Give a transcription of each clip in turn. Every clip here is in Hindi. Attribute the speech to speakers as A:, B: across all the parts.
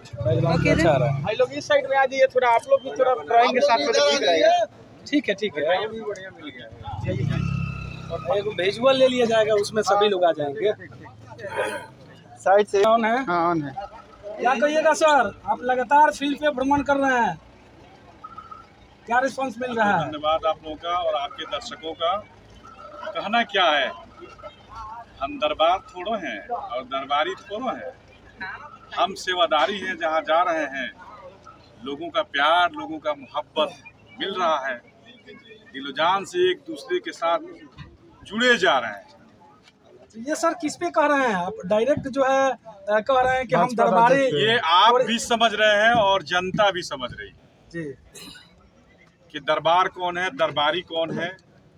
A: अच्छा रहा है।
B: भाई लोग इस साइड में आ जाइए थोड़ा, आप लोग भी थोड़ा ड्राइंग के साथ में तो ठीक रहेगा।
A: ठीक है ठीक है।
B: बढ़िया मिल गया।
A: और एक विजुअल ले लिया जाएगा, उसमें सभी लोग आ जाएंगे।
B: साइड से
A: ऑन है।
B: हाँ ऑन है।
A: क्या कहिएगा सर, आप लगातार फील्ड पे भ्रमण कर रहे हैं, क्या रिस्पांस मिल रहा है?
C: धन्यवाद आप लोगों का और आपके दर्शकों का। कहना क्या है, हम दरबार थोड़ो हैं और दरबारी थोड़ो हैं, हम सेवादारी हैं। जहाँ जा रहे हैं लोगों का प्यार, लोगों का मोहब्बत मिल रहा है, दिलो जान से एक दूसरे के साथ जुड़े जा रहे हैं।
A: ये सर किस पे कह रहे हैं आप? डायरेक्ट जो है कह रहे हैं कि हम दरबारी।
C: ये आप भी समझ रहे हैं और जनता भी समझ रही है
A: जी
C: कि दरबार कौन है, दरबारी कौन है।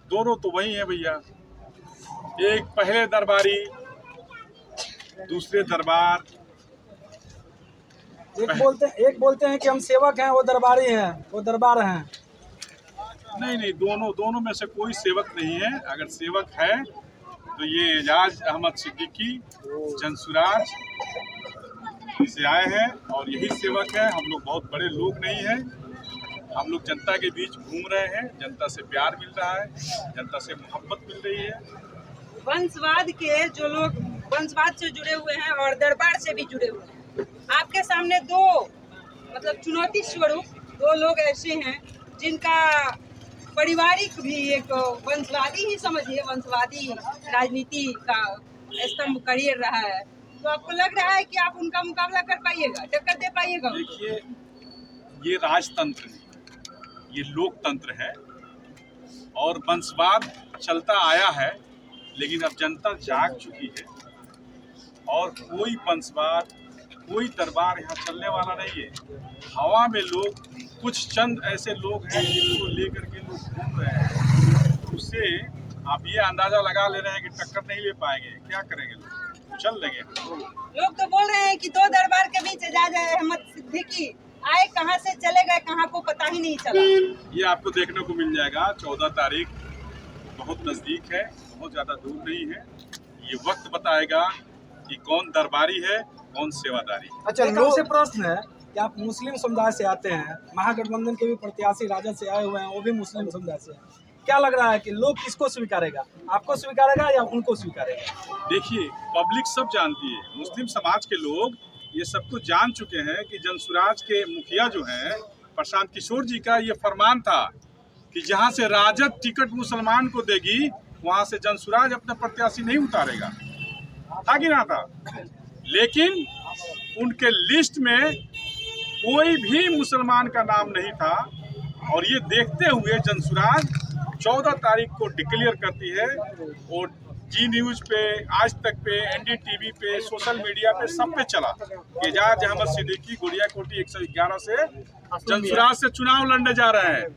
C: दोनों तो वही है भैया। एक पहले दरबारी, दूसरे दरबार।
A: एक बोलते हैं कि हम सेवक हैं, वो दरबारी हैं, वो दरबार हैं।
C: नहीं, दोनों में से कोई सेवक नहीं है। अगर सेवक है तो ये एजाज अहमद सिद्दीकी जनसुराज से आए हैं और यही सेवक है। हम लोग बहुत बड़े लोग नहीं हैं, हम लोग जनता के बीच घूम रहे हैं। जनता से प्यार मिल रहा है, जनता से मोहब्बत मिल रही है।
D: वंशवाद के जो लोग वंशवाद से जुड़े हुए हैं और दरबार से भी जुड़े हुए हैं, आपके सामने दो मतलब चुनौती स्वरूप दो लोग ऐसे हैं जिनका पारिवारिक भी एक वंशवादी ही समझिए, वंशवादी राजनीति का स्तंभ करियर रहा है। तो आपको लग रहा है कि आप उनका मुकाबला कर पाइएगा, टक्कर दे पाइएगा?
C: देखिए, ये राजतंत्र नहीं, ये लोकतंत्र है और वंशवाद चलता आया है, लेकिन अब जनता जाग चुकी है और कोई वंशवाद, कोई दरबार यहाँ चलने वाला नहीं है। हवा में लोग, कुछ चंद ऐसे लोग हैं जिनको लेकर के लोग घूम रहे हैं। उससे आप ये अंदाजा लगा ले रहे हैं कि टक्कर नहीं ले पाएंगे। क्या करेंगे लोग? चल लेंगे।
D: लोग तो बोल रहे हैं कि दो दरबार के बीच एजाज अहमद सिद्दीकी आए, कहाँ से चले गए कहाँ को पता ही नहीं चला।
C: ये आपको देखने को मिल जाएगा। 14 तारीख बहुत नज़दीक है, बहुत ज़्यादा दूर नहीं है। ये वक्त बताएगा कि कौन दरबारी है, कौन सेवादारी।
A: अच्छा, लोग से प्रश्न है कि आप मुस्लिम समुदाय से आते हैं, महागठबंधन के भी प्रत्याशी राजद से आए हुए हैं, वो भी मुस्लिम समुदाय से हैं। क्या लग रहा है कि लोग किसको स्वीकारेगा? आपको स्वीकारेगा या उनको स्वीकारेगा?
C: देखिए, पब्लिक सब जानती है, मुस्लिम समाज के लोग ये सब कुछ जान चुके हैं कि जनसुराज के मुखिया जो हैं प्रशांत किशोर जी का ये फरमान था कि जहां से राजद टिकट मुसलमान को देगी वहां से जनसुराज अपना प्रत्याशी नहीं उतारेगा। था कि ना था? लेकिन उनके लिस्ट में कोई भी मुसलमान का नाम नहीं था और ये देखते हुए जनसुराज 14 तारीख को डिक्लेयर करती है और जी न्यूज पे, आज तक पे, NDTV पे, सोशल मीडिया पे, सब पे चला कि एजाज अहमद सिद्दीकी गुड़िया कोटी 111 से जनसुराज से चुनाव लड़ने जा रहे हैं।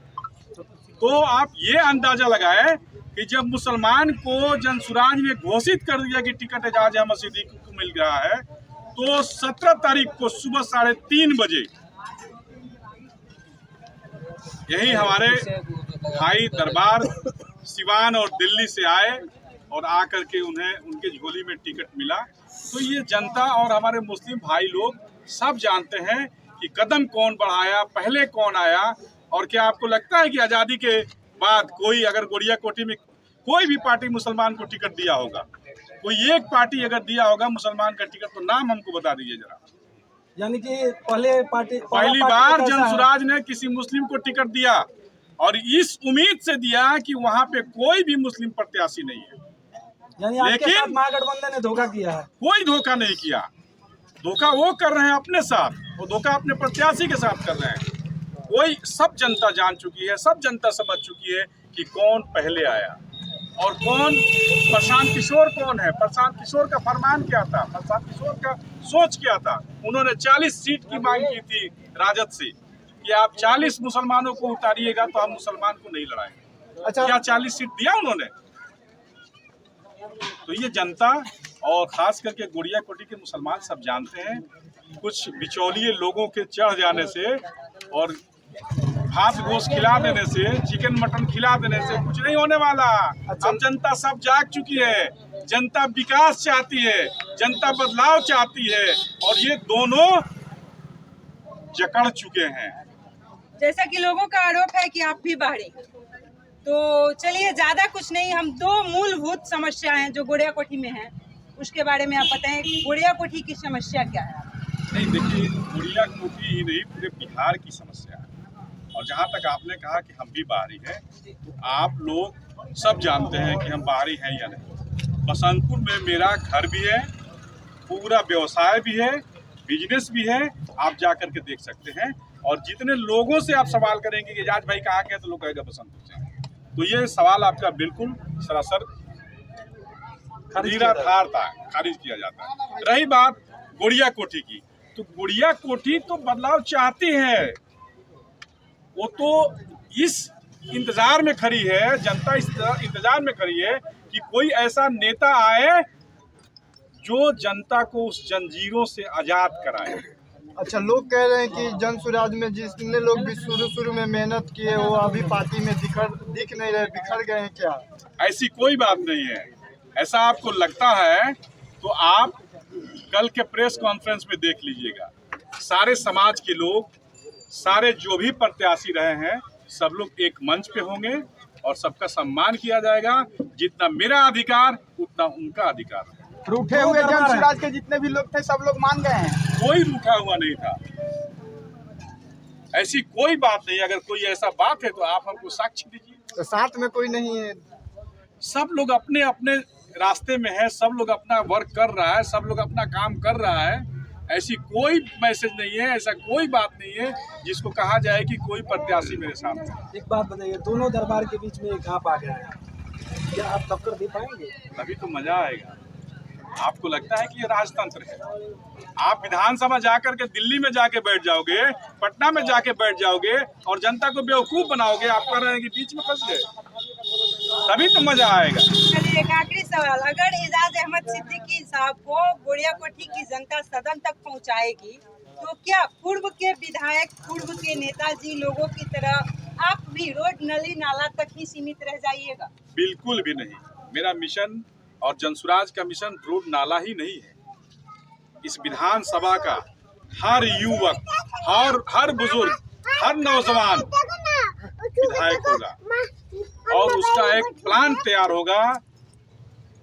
C: तो आप ये अंदाजा लगाए कि जब मुसलमान को जनसुराज ने घोषित कर दिया कि टिकट एजाज अहमद सिद्दीकी को मिल रहा है, तो 17 तारीख को सुबह 3:30 बजे यही हमारे भाई दरबार सिवान और दिल्ली से आए और आकर के उन्हें उनके झोली में टिकट मिला। तो ये जनता और हमारे मुस्लिम भाई लोग सब जानते हैं कि कदम कौन बढ़ाया, पहले कौन आया। और क्या आपको लगता है कि आज़ादी के बाद कोई अगर गुड़िया कोठी में कोई भी पार्टी मुसलमान को टिकट दिया होगा? कोई एक पार्टी अगर दिया होगा मुसलमान का टिकट, तो नाम हमको बता दीजिए जरा।
A: यानी कि पहली
C: बार जनसुराज ने किसी मुस्लिम को टिकट दिया और इस उम्मीद से दिया कि वहां पे कोई भी मुस्लिम प्रत्याशी नहीं है।
A: यानी आपके साथ महागठबंधन ने धोखा किया है?
C: कोई धोखा नहीं किया। धोखा वो कर रहे हैं अपने साथ, वो धोखा अपने प्रत्याशी के साथ कर रहे हैं। कोई, सब जनता जान चुकी है, सब जनता समझ चुकी है कि कौन पहले आया और कौन। प्रशांत किशोर कौन है? प्रशांत किशोर का फरमान क्या था? प्रशांत किशोर का सोच क्या था? उन्होंने 40 सीट की मांग की थी राजद से कि आप 40 मुसलमानों को उतारिएगा तो हम मुसलमान को नहीं लड़ाएंगे। अच्छा, क्या 40 सीट दिया उन्होंने? तो ये जनता और खास करके गुड़िया कोठी के मुसलमान सब जानते हैं। कुछ बिचौलिए लोगों के चढ़ जाने से और भात गोश्त खिला देने से, चिकन मटन खिला देने से कुछ नहीं होने वाला। अब जनता सब जाग चुकी है, जनता विकास चाहती है, जनता बदलाव चाहती है और ये दोनों जकड़ चुके हैं।
D: जैसा कि लोगों का आरोप है कि आप भी बाहरी हैं। तो चलिए, ज्यादा कुछ नहीं, हम दो मूलभूत समस्या हैं जो गोड़िया कोठी में हैं, उसके बारे में आप बताएं। गोड़िया कोठी की समस्या क्या है?
C: नहीं, देखिए, गोड़िया कोठी ही नहीं, पूरे बिहार की समस्या है। और जहाँ तक आपने कहा कि हम भी बाहरी हैं, तो आप लोग सब जानते हैं कि हम बाहरी हैं या नहीं। बसंतपुर में मेरा घर भी है, पूरा व्यवसाय भी है, बिजनेस भी है, आप जा करके देख सकते हैं। और जितने लोगों से आप सवाल करेंगे कि एजाज भाई कहाँ के हैं, तो लोग कहेगा बसंतपुर से। तो ये सवाल आपका बिल्कुल सरासर निराधार था, खारिज किया जाता है। रही बात गोड़िया कोठी की, तो गोड़िया कोठी तो बदलाव चाहती है, वो तो इस इंतजार में खड़ी है, जनता इस इंतजार में खड़ी है कि कोई ऐसा नेता आए जो जनता को उस जंजीरों से आजाद कराए।
B: अच्छा, लोग कह रहे हैं कि जन स्वराज में जितने लोग भी शुरू में मेहनत किए वो अभी पार्टी में दिख नहीं रहे, बिखर गए हैं क्या? ऐसी
C: कोई बात नहीं है। ऐसा आपको लगता है तो आप कल के प्रेस कॉन्फ्रेंस में देख लीजिएगा। सारे समाज के लोग, सारे जो भी प्रत्याशी रहे हैं, सब लोग एक मंच पे होंगे और सबका सम्मान किया जाएगा। जितना मेरा अधिकार उतना उनका अधिकार है।
B: रूठे हुए जन स्वराज के जितने भी लोग थे सब लोग मान गए हैं।
C: कोई रूठा हुआ नहीं था, ऐसी कोई बात नहीं। अगर कोई ऐसा बात है तो आप हमको साक्ष्य दीजिए।
B: तो साथ में कोई नहीं है?
C: सब लोग अपने अपने रास्ते में है, सब लोग अपना वर्क कर रहा है, सब लोग अपना काम कर रहा है। ऐसी कोई मैसेज नहीं है, ऐसा कोई बात नहीं है जिसको कहा जाए कि कोई प्रत्याशी मेरे साथ है।
A: एक बात बताइए, दोनों दरबार के बीच में एक घाप आ गया है, क्या आप टक्कर दे पाएंगे?
C: तभी तो मजा आएगा। आपको लगता है कि ये राजतंत्र है? आप विधानसभा जाकर के दिल्ली में जाके बैठ जाओगे, पटना में जाके बैठ जाओगे और जनता को बेवकूफ बनाओगे। आप कह रहे हैं कि बीच में फंस गए, तभी तो मजा आएगा।
D: चलिए, एक आखिरी सवाल, अगर एजाज अहमद सिद्दीकी साहब को गोड़िया कोठी की जनता सदन तक पहुंचाएगी, तो क्या पूर्व के विधायक, पूर्व के नेताजी लोगों की तरह आप भी रोड नली नाला तक ही सीमित रह जाइएगा?
C: बिल्कुल भी नहीं। मेरा मिशन और जनसुराज का मिशन रोड नाला ही नहीं है। इस विधानसभा का हर युवक, हर बुजुर्ग, हर नौजवान विधायक होगा और उसका एक प्लान तैयार होगा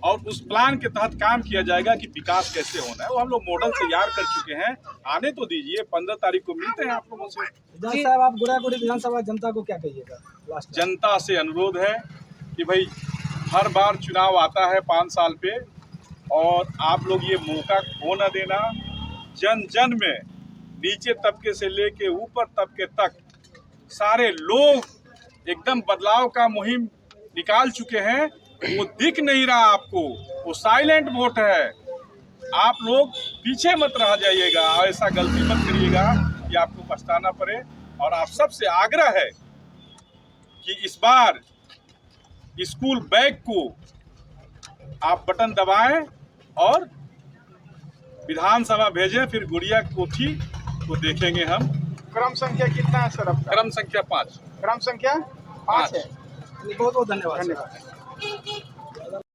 C: और उस प्लान के तहत काम किया जाएगा कि विकास कैसे होना है। वो हम लोग मॉडल तैयार कर चुके हैं। आने तो दीजिए, 15 तारीख को मिलते हैं आप लोगों से।
A: एजाज साहब, आप गोड़िया कोठी विधानसभा जनता को क्या कहिएगा? लास्ट
C: जनता से अनुरोध है कि भाई, हर बार चुनाव आता है 5 साल पे, और आप लोग ये मौका खो न देना। जन जन में, नीचे तबके से लेके ऊपर तबके तक, सारे लोग एकदम बदलाव का मुहिम निकाल चुके हैं। वो दिख नहीं रहा आपको, वो साइलेंट वोट है। आप लोग पीछे मत रह जाइएगा, ऐसा गलती मत करिएगा कि आपको पछताना पड़े। और आप सबसे आग्रह है कि इस बार स्कूल बैग को आप बटन दबाएं और विधानसभा भेजें, फिर गुड़िया कोठी को देखेंगे हम।
B: क्रम संख्या कितना है सर आपका?
C: क्रम संख्या 5।
B: क्रम संख्या 5 है।
A: बहुत बहुत धन्यवाद।